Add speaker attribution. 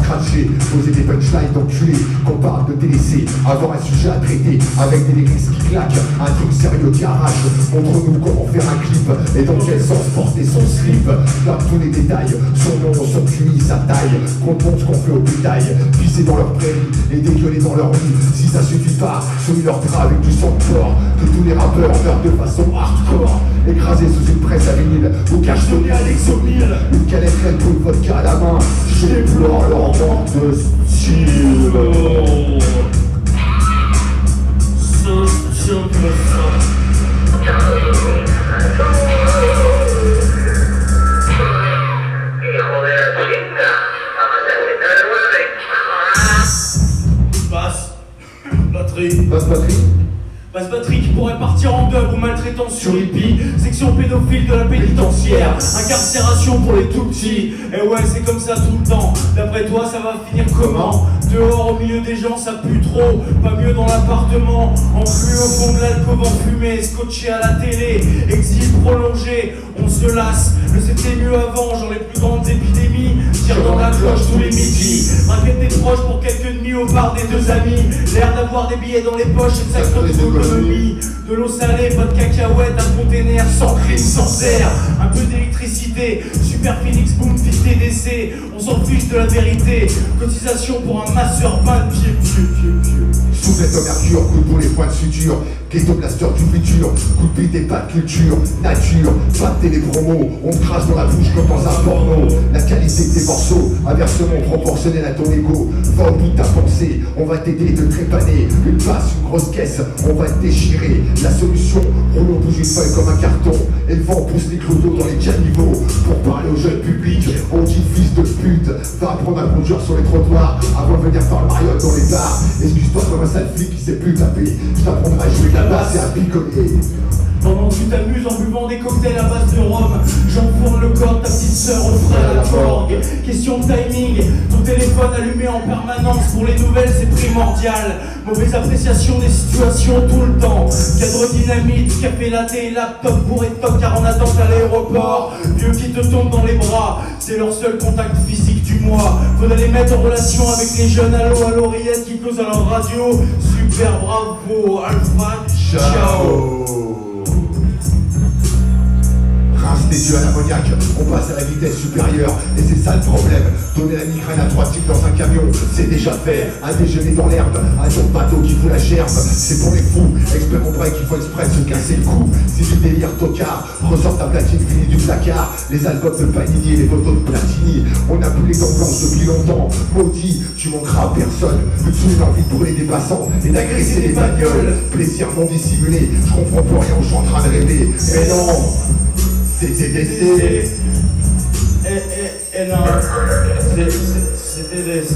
Speaker 1: scratcher, poser des punchlines d'enculés, qu'on parle de délaisser, avoir un sujet à traiter, avec des lyrics qui claquent, un truc sérieux qui arrache, montre-nous comment faire un clip, et dans quel sens porter son slip, dans tous les détails, son nom, son QI, sa taille, qu'on montre ce qu'on fait au détail, pisser dans leur prairie, et dégueuler dans leur lit, si ça suffit pas, souiller leur drap avec du sang de porc, que tous les rappeurs meurent de façon hardcore, écrasés sous une presse à vinyle, ou cachetonnés à l'exomile, une canette Red Bull vodka à la main, je déplore leur manque de style.
Speaker 2: Basse batterie qui pourrait partir en dub ou maltraitance sur hippie. Section pédophile de la pénitentiaire. Incarcération pour les tout petits. Et ouais, c'est comme ça tout le temps. D'après toi, ça va finir comment? Dehors au milieu des gens, ça pue trop. Pas mieux dans l'appartement. Enfui au fond de l'alcôve enfumé. Scotché à la télé. Exil prolongé. On se lasse. Le c'était mieux avant, genre les plus grandes épidémies. Tire dans la cloche tous les midis. Raquette des proches pour quelques nuits au bar des deux amis. L'air d'avoir des billets dans les poches et de sacre des économies. De l'eau salée, pas de cacahuètes, un container sans crime, sans air. Un peu d'électricité, Super Phoenix, boom, fils TDC. On s'en fiche de la vérité. Cotisation pour un masseur, pain de pied.
Speaker 1: Soufflette au mercure, coup pour les points de suture. Ghetto blaster du futur, coup de bite et pas de culture. Nature, pas de télépromo. On te crache dans la bouche comme dans un porno. La qualité de tes morceaux, inversement proportionnelle à ton ego. Va au bout de ta pensée, on va t'aider de trépaner. Une passe, une grosse caisse, on va te déchirer. La solution, roule on bouge une feuille comme un carton. Et le vent pousse les clodos dans les caniveaux. Pour parler au jeune public, on dit fils de pute. Va prendre un conduire sur les trottoirs avant de venir faire le mariotte dans les bars. Excuse-toi comme un sale flic qui sait plus taper. Je t'apprendrai à jouer de la basse et à picoler.
Speaker 2: Pendant que tu t'amuses en buvant des cocktails à base de rhum, j'enfourne le corps de ta petite sœur au frais à la morgue. Question de timing, ton téléphone allumé en permanence. Pour les nouvelles c'est primordial. Mauvaise appréciation des situations tout le temps. Cadre dynamite, café latte et laptop bourré de toc car on attend à l'aéroport. Vieux qui te tombent dans les bras, c'est leur seul contact physique du mois. Faudrait les mettre en relation avec les jeunes à l'oreillette qui causent à leur radio. Super bravo, Alpha, ciao.
Speaker 1: Rince des yeux à l'ammoniac, on passe à la vitesse supérieure. Et c'est ça le problème, donner la migraine à 3 types dans un camion, c'est déjà fait. Un déjeuner dans l'herbe, un ton bateau qui fout la gerbe. C'est pour les fous, expert en break, il faut exprès se casser le cou. C'est du délire tocard, ressort ta platine finie du placard. Les albums de Panini et les photos de Platini. On a plus les dents blanches depuis longtemps. Maudit, tu manqueras à personne. Une envie de brûler des passants et d'agresser des bagnoles. Plaisir non dissimulé, je comprends plus rien, je suis en train de rêver. Mais non, c'est TDC.
Speaker 2: Non, c'est TDC.